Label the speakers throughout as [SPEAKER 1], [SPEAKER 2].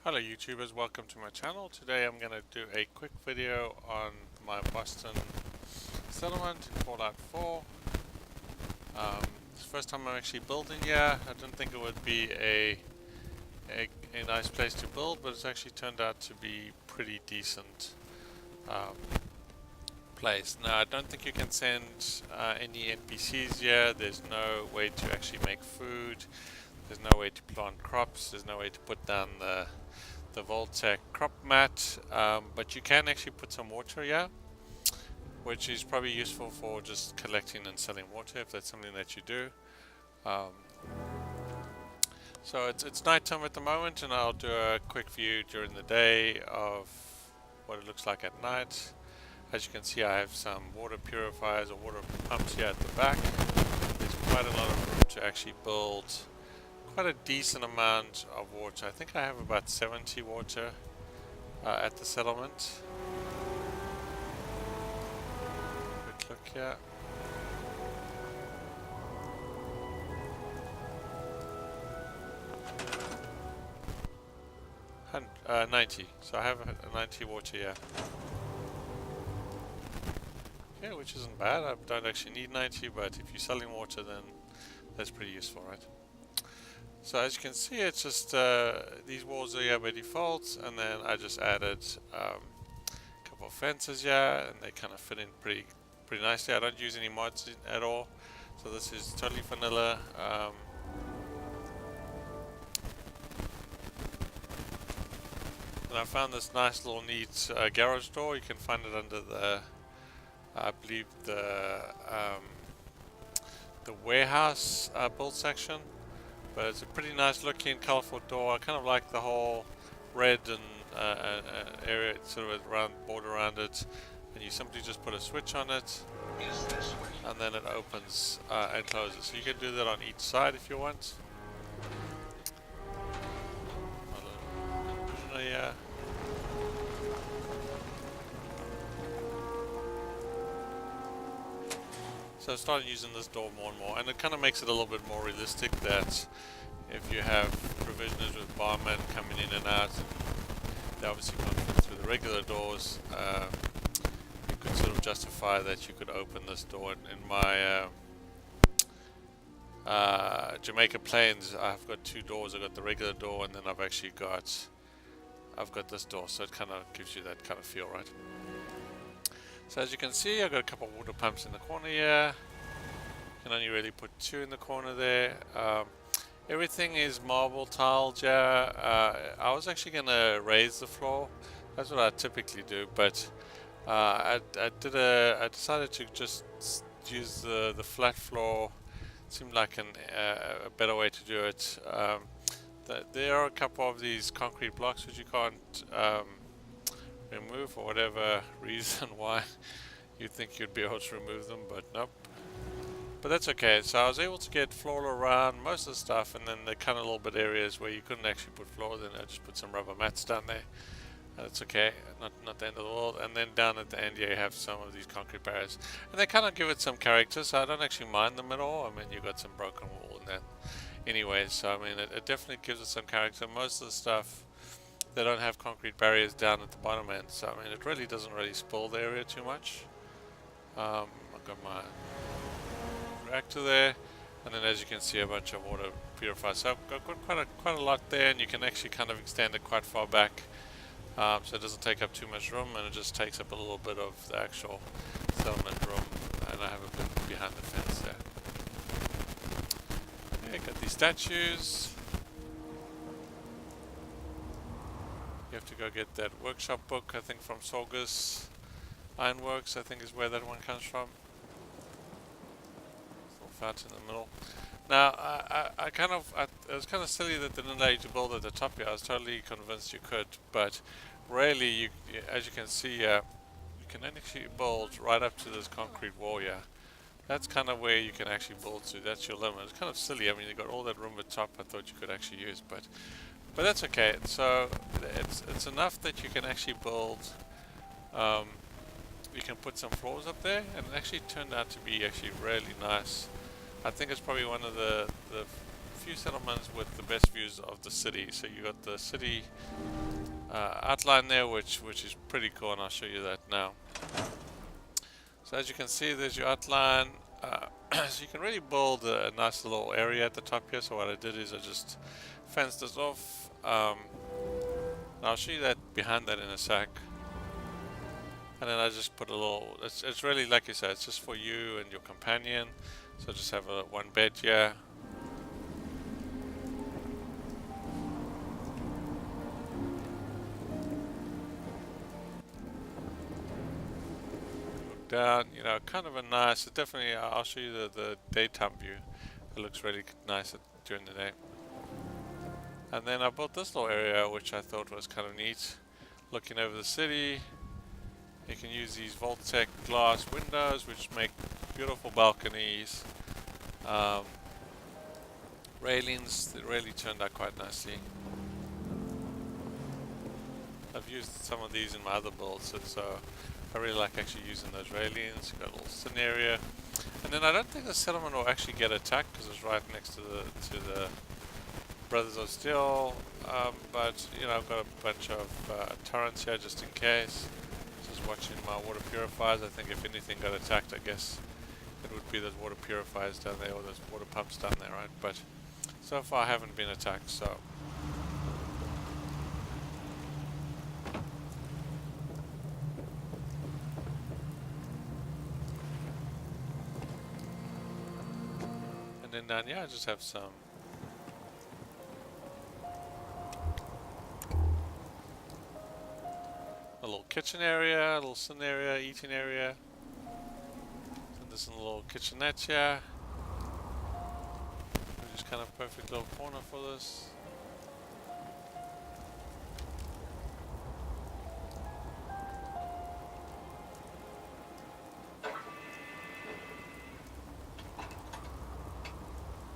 [SPEAKER 1] Hello YouTubers, welcome to my channel. Today I'm going to do a quick video on my Boston settlement in Fallout 4. It's the first time I'm actually building here. I didn't think it would be a nice place to build, but it's actually turned out to be pretty decent place. Now I don't think you can send any NPCs here. There's no way to actually make food. There's no way to plant crops. There's no way to put down the Vault-Tec crop mat, but you can actually put some water here, which is probably useful for just collecting and selling water if that's something that you do. So it's nighttime at the moment, and I'll do a quick view during the day of what it looks like at night. As you can see, I have some water purifiers or water pumps here at the back. There's quite a lot of room to actually build quite a decent amount of water. I think I have about 70 water at the settlement. Quick look here. And 90. So I have a 90 water here. Okay, which isn't bad. I don't actually need 90, but if you're selling water, then that's pretty useful, right? So as you can see, it's just these walls are here by default, and then I just added a couple of fences here, and they kind of fit in pretty nicely. I don't use any mods at all, so this is totally vanilla. And I found this nice little neat garage door. You can find it under the, I believe the warehouse build section. But it's a pretty nice looking, colourful door. I kind of like the whole red and area, sort of border around it. And you simply just put a switch on it, and then it opens and closes. So you can do that on each side if you want. So I started using this door more and more, and it kind of makes it a little bit more realistic that if you have provisioners with barmen coming in and out, and they obviously can't fit through the regular doors, you could sort of justify that you could open this door. In my Jamaica Plains, I've got two doors. I've got the regular door, and then I've actually got this door, so it kind of gives you that kind of feel, right? So as you can see, I've got a couple of water pumps in the corner here. You can only really put two in the corner there. Everything is marble tiled here. I was actually going to raise the floor. That's what I typically do, but I decided to just use the flat floor. It seemed like a better way to do it. There are a couple of these concrete blocks which you can't remove for whatever reason why you think you'd be able to remove them, but nope. But that's okay. So I was able to get floor around most of the stuff, and then the kind of little bit areas where you couldn't actually put floor, then I just put some rubber mats down there. That's okay, not the end of the world. And then down at the end here you have some of these concrete barriers, and they kind of give it some character, so I don't actually mind them at all. I mean, you got some broken wall in that anyway, so I mean it definitely gives it some character. Most of the stuff, they don't have concrete barriers down at the bottom end, so I mean it really doesn't really spoil the area too much. I've got my reactor there, and then as you can see, a bunch of water purifiers. So I've got quite a lot there, and you can actually kind of extend it quite far back, so it doesn't take up too much room, and it just takes up a little bit of the actual settlement room. And I have a bit behind the fence there. Okay, got these statues. You have to go get that workshop book, I think from Sorgus Ironworks, I think is where that one comes from. Little fountain in the middle. Now, it was kind of silly that they didn't allow you to build at the top here. I was totally convinced you could, but really, as you can see, you can actually build right up to this concrete wall here. That's kind of where you can actually build to. That's your limit. It's kind of silly. I mean, you got all that room at the top. I thought you could actually use, but that's okay. So it's enough that you can actually build. You can put some floors up there, and it actually turned out to be actually really nice. I think it's probably one of the few settlements with the best views of the city. So you got the city outline there, which is pretty cool, and I'll show you that now. So as you can see, there's your outline. So you can really build a nice little area at the top here. So what I did is I just fenced this off. I'll show you that behind that in a sec. And then I just put a little, it's really, like you said, it's just for you and your companion. So just have one bed here. Look down, you know, kind of a nice, definitely, I'll show you the daytime view. It looks really nice during the day. And then I built this little area, which I thought was kind of neat. Looking over the city. You can use these Vaultec glass windows, which make beautiful balconies. Railings that really turned out quite nicely. I've used some of these in my other builds, so I really like actually using those railings. You've got a little sin area. And then I don't think the settlement will actually get attacked because it's right next to the Brothers of Steel. But, you know, I've got a bunch of turrets here just in case. Just watching my water purifiers. I think if anything got attacked, I guess it would be those water purifiers down there, or those water pumps down there, right? But so far I haven't been attacked, so. And then down here I just have some a little kitchen area, a little sun area, eating area. And there's a little kitchenette here. Which is kind of perfect little corner for this.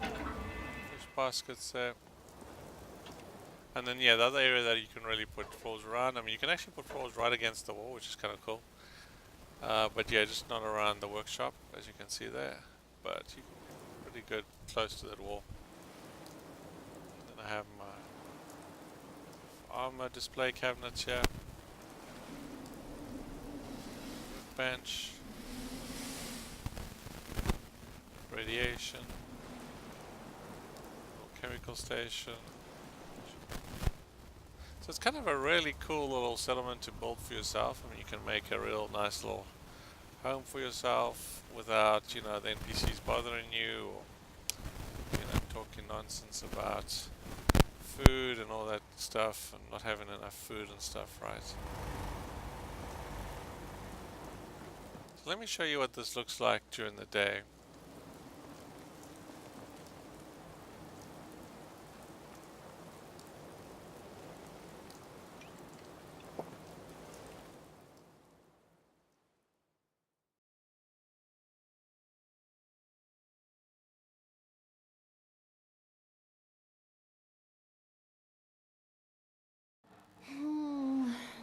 [SPEAKER 1] Fish baskets there. And then, yeah, the other area that you can really put floors around. I mean, you can actually put floors right against the wall, which is kind of cool. But yeah, just not around the workshop, as you can see there. But you can pretty good close to that wall. And then I have my armor display cabinets here. Bench. Radiation. Little chemical station. So it's kind of a really cool little settlement to build for yourself. I mean, you can make a real nice little home for yourself without, you know, the NPCs bothering you, or, you know, talking nonsense about food and all that stuff, and not having enough food and stuff, right? So let me show you what this looks like during the day.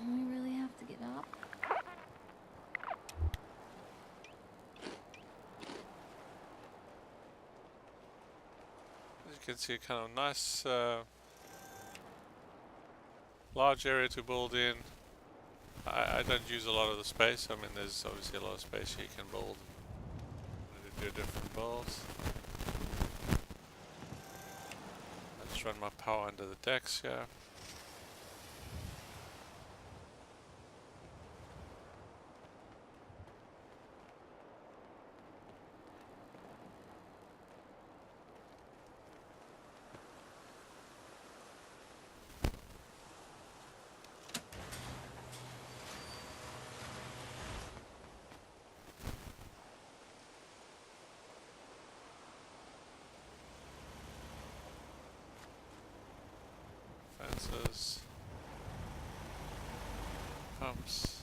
[SPEAKER 2] We really have to get up.
[SPEAKER 1] As you can see, kind of nice, large area to build in. I don't use a lot of the space. I mean, there's obviously a lot of space here you can build. Do different builds. I just run my power under the decks here. Fences, pumps.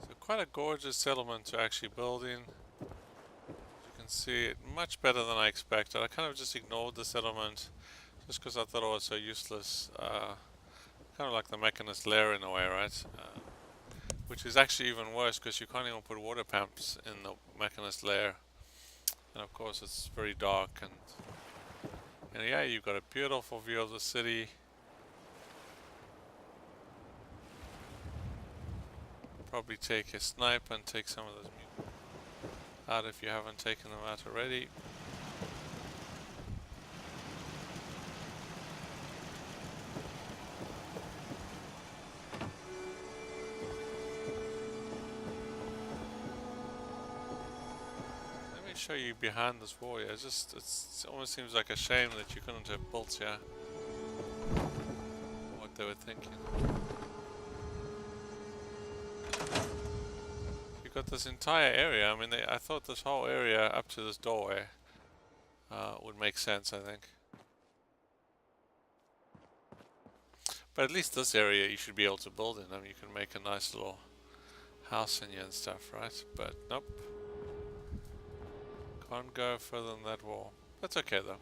[SPEAKER 1] So quite a gorgeous settlement to actually build in. You can see it much better than I expected. I kind of just ignored the settlement just because I thought it was so useless. Kind of like the Mechanist lair in a way, right? Which is actually even worse because you can't even put water pumps in the Mechanist lair. And of course it's very dark and yeah, you've got a beautiful view of the city. Probably take a snipe and take some of those out if you haven't taken them out already. Let me show you behind this wall here. It almost seems like a shame that you couldn't have built here. What they were thinking. You've got this entire area. I mean, I thought this whole area up to this doorway would make sense, I think. But at least this area you should be able to build in. I mean, you can make a nice little house in here and stuff, right? But nope. Can't go further than that wall. That's okay though.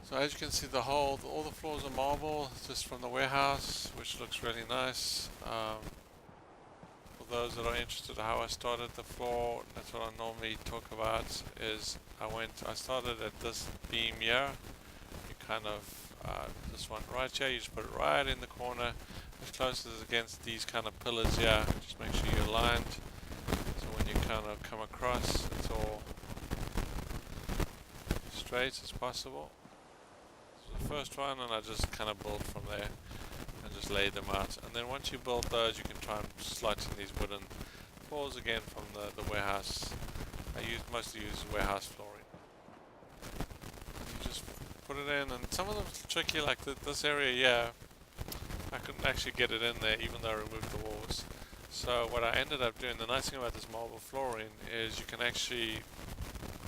[SPEAKER 1] So as you can see, all the floors are marble, just from the warehouse, which looks really nice. For those that are interested in how I started the floor, that's what I normally talk about. Is I started at this beam here. You kind of this one right here. You just put it right in the corner, as close as against these kind of pillars here. Just make sure you're aligned. So when you kind of come across, it's all straight as possible. The first one, and I just kind of build from there and just lay them out. And then once you build those, you can try and slot in these wooden floors again from the warehouse. I mostly use warehouse flooring. You just put it in, and some of them are tricky, like this area here. I couldn't actually get it in there even though I removed the walls. So what I ended up doing, the nice thing about this marble flooring is you can actually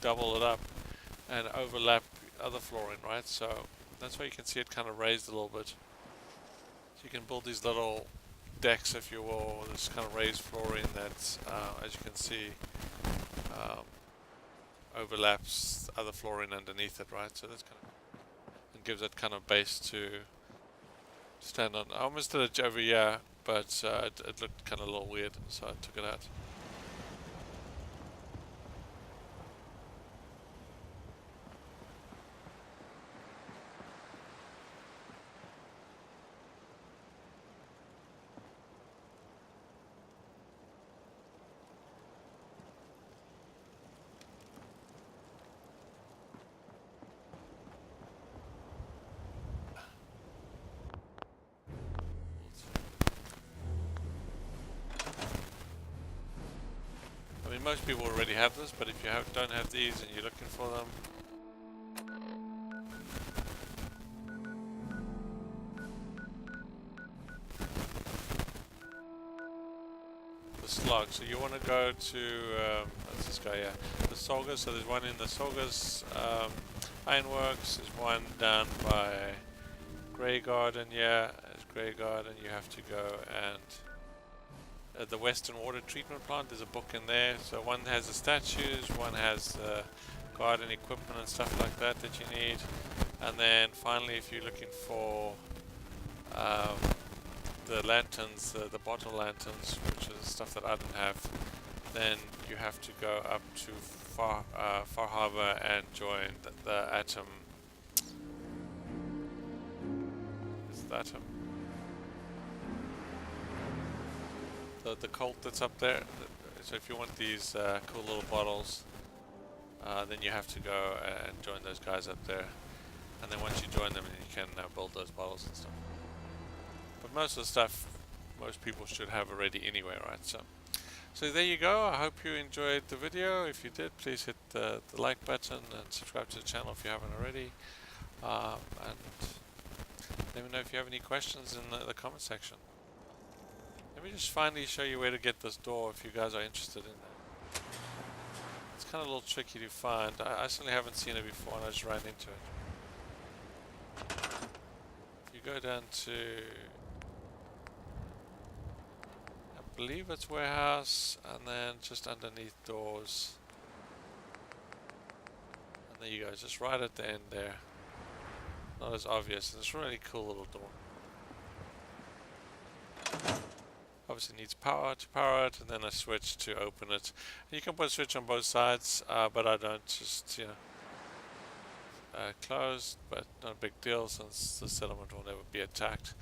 [SPEAKER 1] double it up and overlap other flooring, right? So that's why you can see it kind of raised a little bit. So you can build these little decks, if you will, this kind of raised flooring that, as you can see, overlaps other flooring underneath it, right? So that's kind of, and gives it kind of base to stand on. I almost did it over here, but it looked kind of a little weird, so I took it out. I mean, most people already have this, but if you don't have these and you're looking for them, the slug. So you want to go to that's this guy, yeah, the Solgas. So there's one in the Solgas Ironworks. There's one down by Grey Garden. Yeah, there's Grey Garden. You have to go and the Western Water Treatment Plant, there's a book in there. So one has the statues, one has garden equipment and stuff like that you need. And then finally, if you're looking for the lanterns, the bottle lanterns, which is stuff that I don't have, then you have to go up to Far Harbor and join the Atom. Is the Atom? The cult that's up there. So if you want these cool little bottles, then you have to go and join those guys up there. And then once you join them, you can build those bottles and stuff. But most of the stuff, most people should have already anyway, right? So So there you go. I hope you enjoyed the video. If you did, please hit the like button and subscribe to the channel if you haven't already. And let me know if you have any questions in the comment section. Let me just finally show you where to get this door if you guys are interested in that. It's kind of a little tricky to find. I certainly haven't seen it before and I just ran into it. You go down to, I believe it's warehouse, and then just underneath doors. And there you go, just right at the end there. Not as obvious, and it's a really cool little door. Obviously needs power to power it, and then a switch to open it. And you can put a switch on both sides, but I don't, just, you know, closed, but not a big deal since the settlement will never be attacked.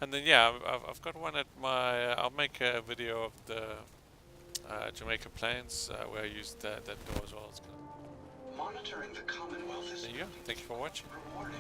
[SPEAKER 1] And then yeah, I've got one at my, I'll make a video of the Jamaica Plains where I used that door as well. It's kind of,
[SPEAKER 2] monitoring the Commonwealth is
[SPEAKER 1] there you go, thank you for watching.
[SPEAKER 2] rewarding.